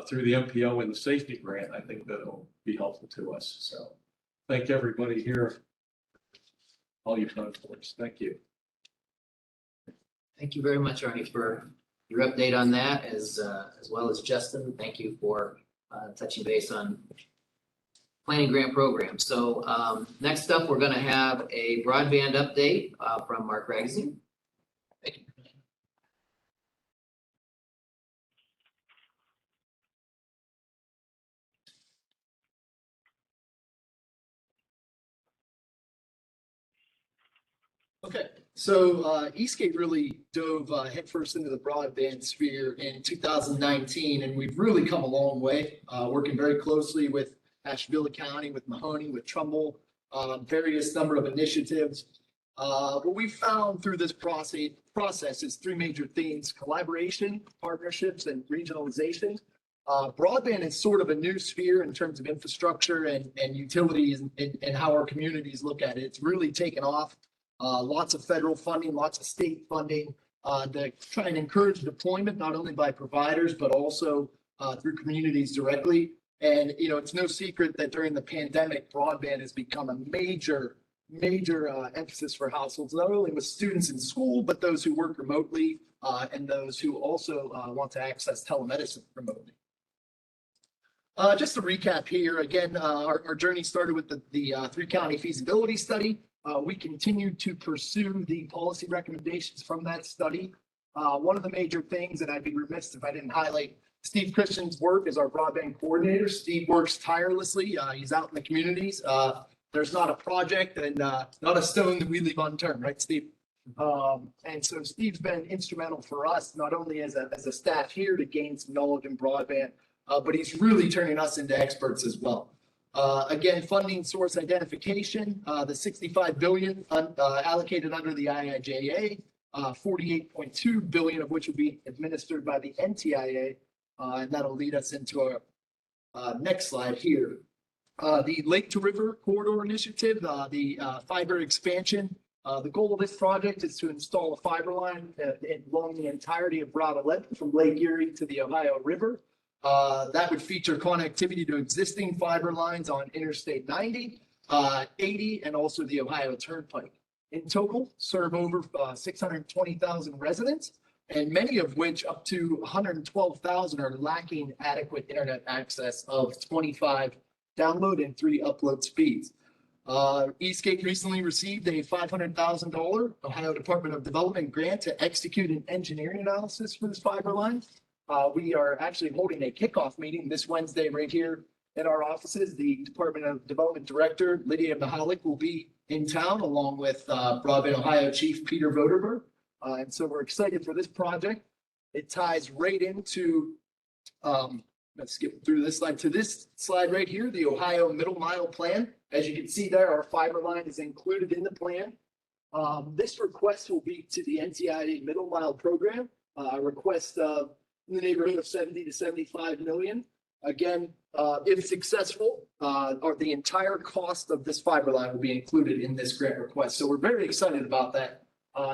through the MPO and the safety grant. I think that'll be helpful to us. So thank everybody here. All you've done for us. Thank you. Thank you very much, Arnie, for your update on that, as well as Justin. Thank you for touching base on planning grant program. So next up, we're going to have a broadband update from Mark Ragusing. Thank you. Eastgate really dove headfirst into the broadband sphere in 2019, and we've really come a long way, working very closely with Ashtabula County, with Mahoning, with Trumbull, various number of initiatives. What we found through this process is three major themes: collaboration, partnerships, and regionalization. Broadband is sort of a new sphere in terms of infrastructure and utilities and how our communities look at it. It's really taken off. Lots of federal funding, lots of state funding to try and encourage deployment, not only by providers, but also through communities directly. And, you know, it's no secret that during the pandemic, broadband has become a major emphasis for households, not only with students in school, but those who work remotely and those who also want to access telemedicine remotely. Just to recap here, again, our journey started with the three-county feasibility study. We continue to pursue the policy recommendations from that study. One of the major things that I'd be remiss if I didn't highlight Steve Christian's work as our broadband coordinator. Steve works tirelessly. He's out in the communities. There's not a project and not a stone that we leave unturned, right, Steve? And so Steve's been instrumental for us, not only as a staff here to gain some knowledge in broadband, but he's really turning us into experts as well. Again, funding source identification, the $65 billion allocated under the IIJA, 48.2 billion of which will be administered by the NTIA, and that'll lead us into our next slide here. The Lake to River Corridor Initiative, the fiber expansion. The goal of this project is to install a fiber line along the entirety of Route 11 from Lake Erie to the Ohio River. That would feature connectivity to existing fiber lines on Interstate 90, 80, and also the Ohio Turnpike. In total, serve over 620,000 residents, and many of which, up to 112,000, are lacking adequate internet access of 25 download and 3 upload speeds. Eastgate recently received a $500,000 Ohio Department of Development grant to execute an engineering analysis for this fiber line. We are actually holding a kickoff meeting this Wednesday right here in our offices. The Department of Development Director, Lydia Mahalik, will be in town along with Broadband Ohio Chief Peter Voderberg. And so we're excited for this project. It ties right into, let's skip through this slide to this slide right here, the Ohio Middle Mile Plan. As you can see there, our fiber line is included in the plan. This request will be to the NTIA Middle Mile Program, a request of in the neighborhood of 70 to 75 million. Again, if successful, or the entire cost of this fiber line will be included in this grant request. So we're very excited about that.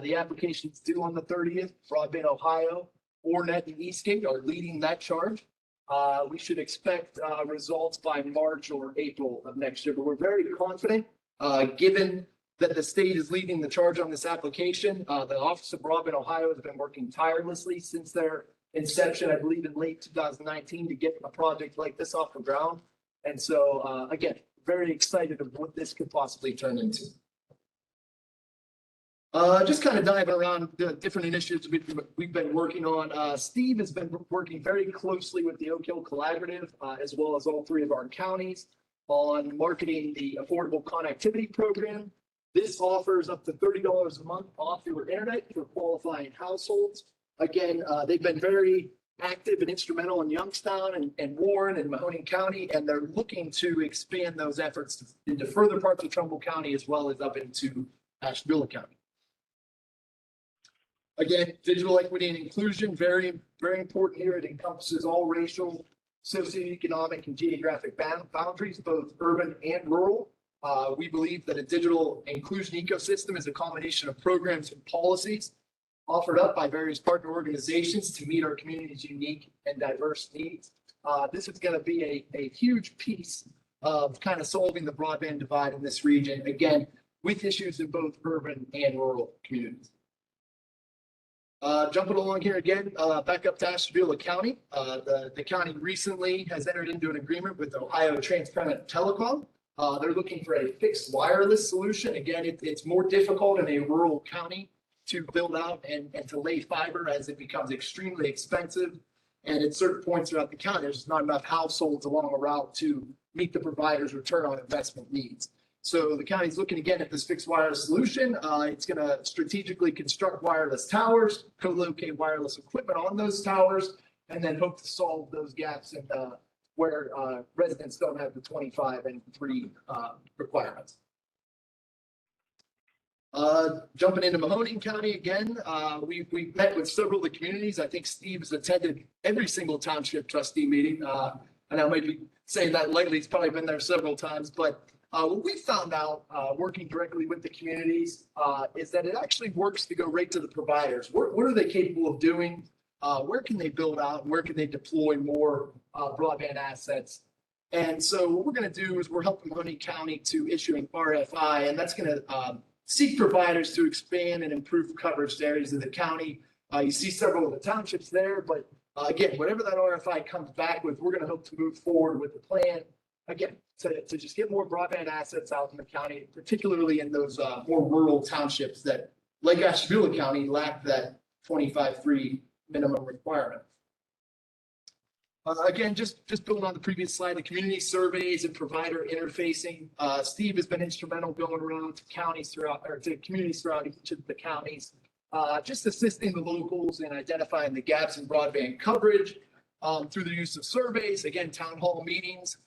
The application's due on the 30th. Broadband Ohio, Ornet, and Eastgate are leading that charge. We should expect results by March or April of next year, but we're very confident, given that the state is leading the charge on this application. The Office of Broadband Ohio has been working tirelessly since their inception, I believe in late 2019, to get a project like this off the ground. And so, again, very excited of what this could possibly turn into. Just kind of diving around the different initiatives we've been working on. Steve has been working very closely with the Oak Hill Collaborative, as well as all 3 of our counties, on marketing the Affordable Connectivity Program. This offers up to $30 a month off your internet for qualifying households. Again, they've been very active and instrumental in Youngstown and Warren and Mahoning County, and they're looking to expand those efforts into further parts of Trumbull County as well as up into Ashtabula County. Again, digital equity and inclusion, very, very important here. It encompasses all racial, socioeconomic, and geographic boundaries, both urban and rural. We believe that a digital inclusion ecosystem is a combination of programs and policies offered up by various partner organizations to meet our community's unique and diverse needs. This is going to be a huge piece of kind of solving the broadband divide in this region, again, with issues in both urban and rural communities. Jumping along here again, back up to Ashtabula County. The county recently has entered into an agreement with Ohio Transparent Telecom. They're looking for a fixed wireless solution. Again, it's more difficult in a rural county to build out and to lay fiber, as it becomes extremely expensive. And at certain points throughout the county, there's not enough households along a route to meet the provider's return on investment needs. So the county's looking again at this fixed wireless solution. It's going to strategically construct wireless towers, co-locate wireless equipment on those towers, and then hope to solve those gaps in where residents don't have the 25 and 3 requirements. Jumping into Mahoning County again, we met with several of the communities. I think Steve has attended every single township trustee meeting. And I might be saying that lightly, he's probably been there several times, but what we found out, working directly with the communities, is that it actually works to go right to the providers. What are they capable of doing? Where can they build out? Where can they deploy more broadband assets? And so what we're going to do is we're helping Mahoning County to issue an RFI, and that's going to seek providers to expand and improve coverage to areas of the county. You see several of the townships there, but again, whatever that RFI comes back with, we're going to hope to move forward with the plan. Again, to just get more broadband assets out in the county, particularly in those more rural townships that, like Ashtabula County, lack that 25-3 minimum requirement. Again, just building on the previous slide, the community surveys and provider interfacing. Steve has been instrumental going around to counties throughout, or to communities throughout each of the counties, just assisting the locals in identifying the gaps in broadband coverage through the use of surveys, again, town hall meetings,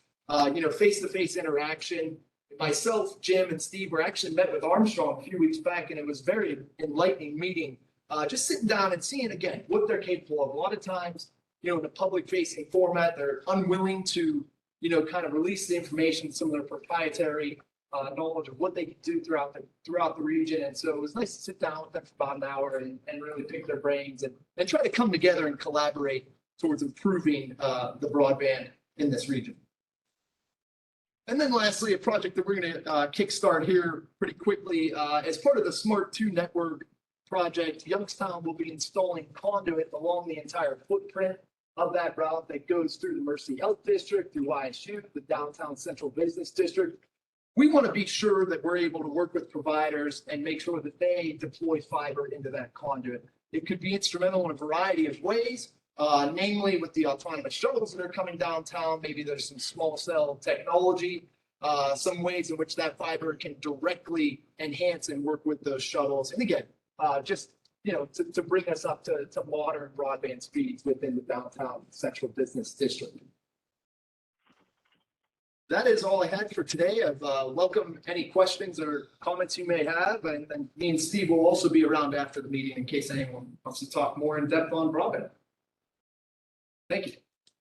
face-to-face interaction. Myself, Jim, and Steve were actually met with Armstrong a few weeks back, and it was very enlightening meeting. Just sitting down and seeing, again, what they're capable of. A lot of times, in a public facing format, they're unwilling to, kind of release the information, some of their proprietary knowledge of what they can do throughout the region. And so it was nice to sit down with them for about an hour and really pick their brains and try to come together and collaborate towards improving the broadband in this region. And then lastly, a project that we're going to kickstart here pretty quickly. As part of the Smart 2 network project, Youngstown will be installing conduit along the entire footprint of that route that goes through the Mercy Health District, through YSU, the Downtown Central Business District. We want to be sure that we're able to work with providers and make sure that they deploy fiber into that conduit. It could be instrumental in a variety of ways, namely with the autonomous shuttles that are coming downtown. Maybe there's some small cell technology, some ways in which that fiber can directly enhance and work with those shuttles. And again, just to bring us up to modern broadband speeds within the Downtown Central Business District. That is all I had for today. I've welcome any questions or comments you may have, and me and Steve will also be around after the meeting in case anyone wants to talk more in depth on broadband. Thank you.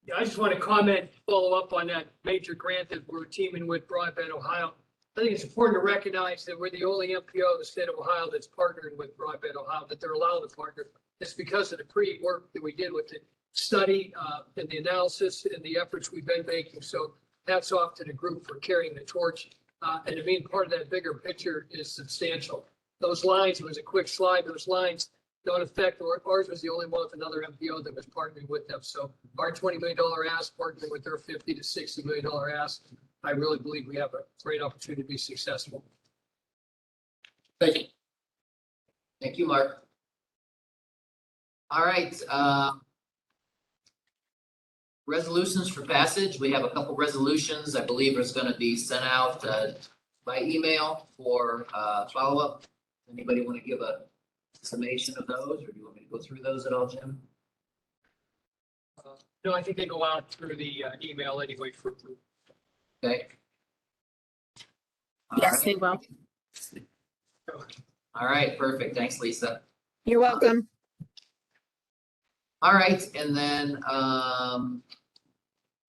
Yeah, I just want to comment, follow up on that major grant that we're teaming with Broadband Ohio. I think it's important to recognize that we're the only MPO in the state of Ohio that's partnering with Broadband Ohio, that they're allowed to partner. It's because of the pre-work that we did with the study and the analysis and the efforts we've been making. So hats off to the group for carrying the torch. And to being part of that bigger picture is substantial. Those lines, it was a quick slide, those lines don't affect, ours was the only one with another MPO that was partnering with them. So our $20 million ask, partnering with their $50 to $60 million ask, I really believe we have a great opportunity to be successful. Thank you. Thank you, Mark. All right. Resolutions for passage. We have a couple resolutions. I believe is going to be sent out by email for follow-up. Anybody want to give a summation of those, or do you want me to go through those at all, Jim? No, I think they go out through the email anyway for approval. Okay. Yes, they will. All right, perfect. Thanks, Lisa. You're welcome. All right, and then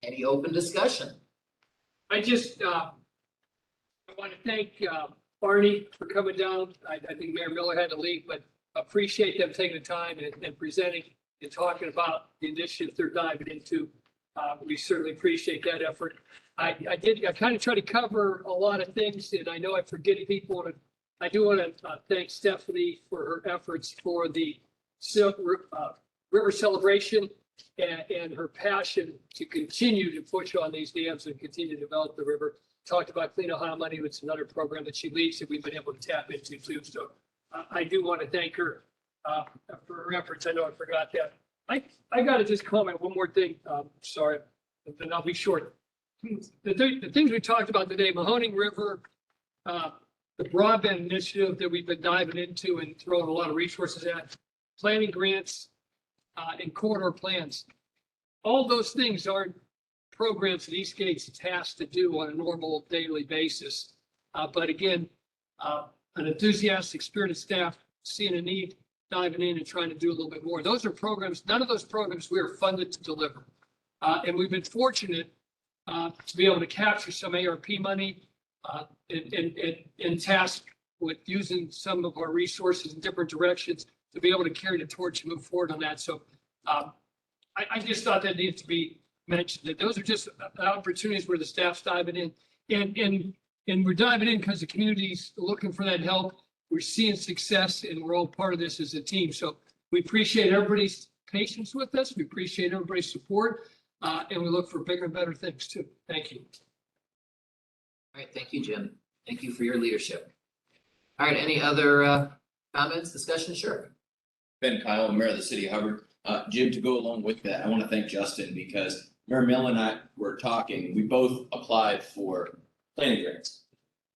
any open discussion? I just I want to thank Barney for coming down. I think Mayor Miller had to leave, but appreciate them taking the time and presenting and talking about the initiatives they're diving into. We certainly appreciate that effort. I kind of try to cover a lot of things, and I know I forget people. And I do want to thank Stephanie for her efforts for the river celebration and her passion to continue to push on these dams and continue to develop the river. Talked about Clean Ohio Money, which is another program that she leads that we've been able to tap into too. So I do want to thank her for her efforts. I know I forgot that. I got to just comment one more thing. Sorry, then I'll be short. The things we talked about today, Mahoning River, the broadband initiative that we've been diving into and throwing a lot of resources at, planning grants, and corridor plans. All those things aren't programs that Eastgate's tasked to do on a normal daily basis. But again, an enthusiastic, spirited staff seeing a need, diving in and trying to do a little bit more. Those are programs, none of those programs we are funded to deliver. And we've been fortunate to be able to capture some ARP money in task with using some of our resources in different directions to be able to carry the torch and move forward on that. So I just thought that needed to be mentioned, that those are just opportunities where the staff's diving in. And we're diving in because the community's looking for that help. We're seeing success and we're all part of this as a team. So we appreciate everybody's patience with us. We appreciate everybody's support. And we look for bigger and better things too. Thank you. All right, thank you, Jim. Thank you for your leadership. All right, any other comments, discussion? Sure. Ben Kyle, Mayor of the City of Hubbard. Jim, to go along with that, I want to thank Justin because Mayor Mill and I were talking. We both applied for planning grants.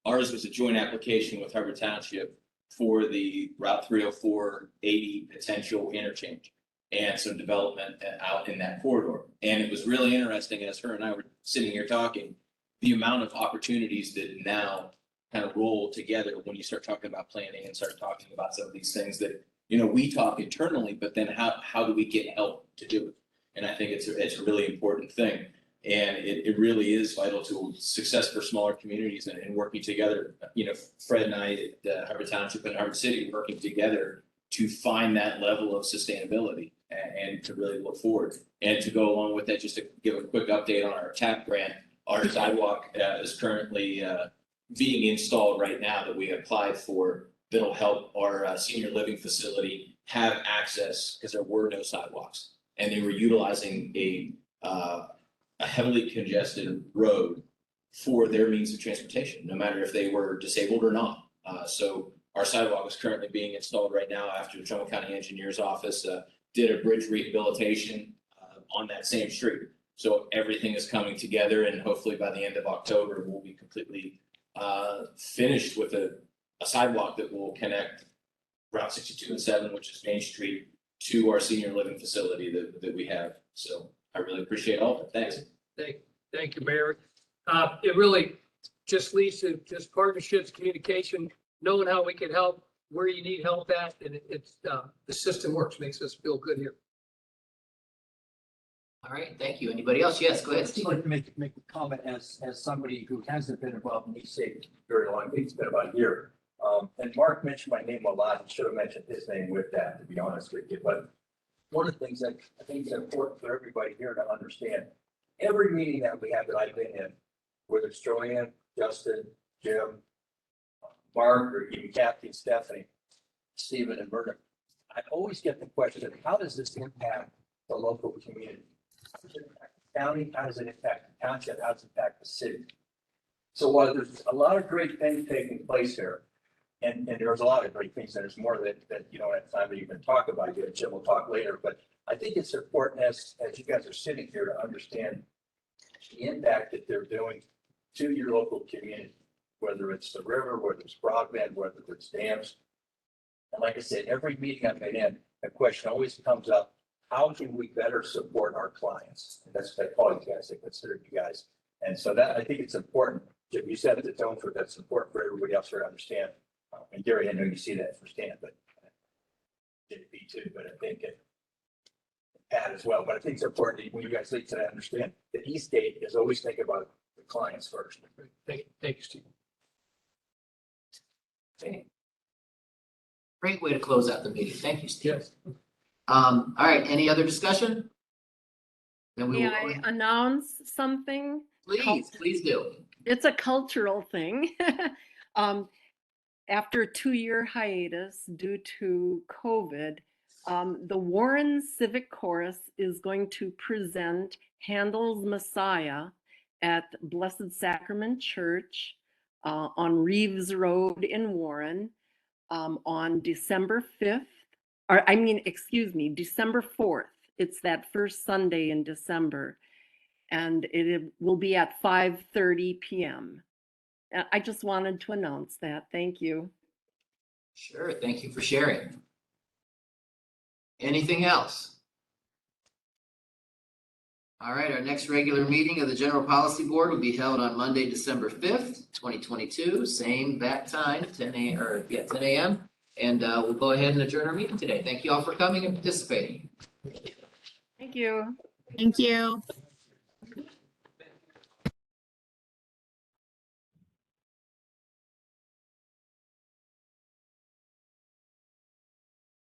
Ours was a joint application with Hubbard Township for the Route 304 80 potential interchange and some development out in that corridor. And it was really interesting as her and I were sitting here talking, the amount of opportunities that now kind of roll together when you start talking about planning and start talking about some of these things that, you know, we talk internally, but then how do we get help to do it? And I think it's a really important thing. And it really is vital to success for smaller communities and working together. You know, Fred and I at Hubbard Township and Hubbard City working together to find that level of sustainability and to really look forward. And to go along with that, just to give a quick update on our TAP grant, our sidewalk is currently being installed right now that we applied for. That'll help our senior living facility have access because there were no sidewalks and they were utilizing a heavily congested road for their means of transportation, no matter if they were disabled or not. So our sidewalk is currently being installed right now after the Trumbull County Engineer's Office did a bridge rehabilitation on that same street. So everything is coming together and hopefully by the end of October, we'll be completely finished with a sidewalk that will connect Route 62 and 7, which is Main Street, to our senior living facility that we have. So I really appreciate all of it. Thanks. Thank you, Mayor. It really just leads to just partnerships, communication, knowing how we can help, where you need help at, and it's the system works, makes us feel good here. All right, thank you. Anybody else? Yes, go ahead, I'd just Steve. like to make a comment as somebody who hasn't been involved in Eastgate very long. I think it's been about a year. And Mark mentioned my name a lot. He should have mentioned his name with that, to be honest with you. But one of the things that I think is important for everybody here to understand, every meeting that we have that I've been in, whether it's Joanne, Justin, Jim, Mark, or even Kathy, Stephanie, Stephen, and Myrna, I always get the question, how does this impact the local community? How does it impact the county? How does it impact the township? How does it impact the city? So while there's a lot of great things taking place here, and there's a lot of great things, and there's more that you don't have time to even talk about yet. Jim will talk later, but I think it's important as you guys are sitting here to understand the impact that they're doing to your local community, whether it's the river, whether it's broadband, whether it's dams. And like I said, every meeting I've been in, a question always comes up: how can we better support our clients? And that's what I call you guys. I consider you guys. And so that I think it's important. Jim, you said it to tone for that's important for everybody else here to understand. And Gary, I know you see that firsthand, but JP too, but I think Pat as well. But I think it's important when you guys need to understand that Eastgate is always thinking about the clients first. Thank you, Steve. Okay. Great way to close out the meeting. Thank you, Steve. Yes. All right, any other discussion? Then we May will, I announce something? please do. It's a cultural thing. After a 2-year hiatus due to COVID, the Warren Civic Chorus is going to present Handel's Messiah at Blessed Sacrament Church on Reeves Road in Warren on December 5th, December 4th. It's that first Sunday in December, and it will be at 5:30 p.m. I just wanted to announce that. Thank you. Sure, thank you for sharing. Anything else? All right, our next regular meeting of the General Policy Board will be held on Monday, December 5th, 2022, same bat time, 10 a.m. And we'll go ahead and adjourn our meeting today. Thank you all for coming and participating. Thank you. Thank you.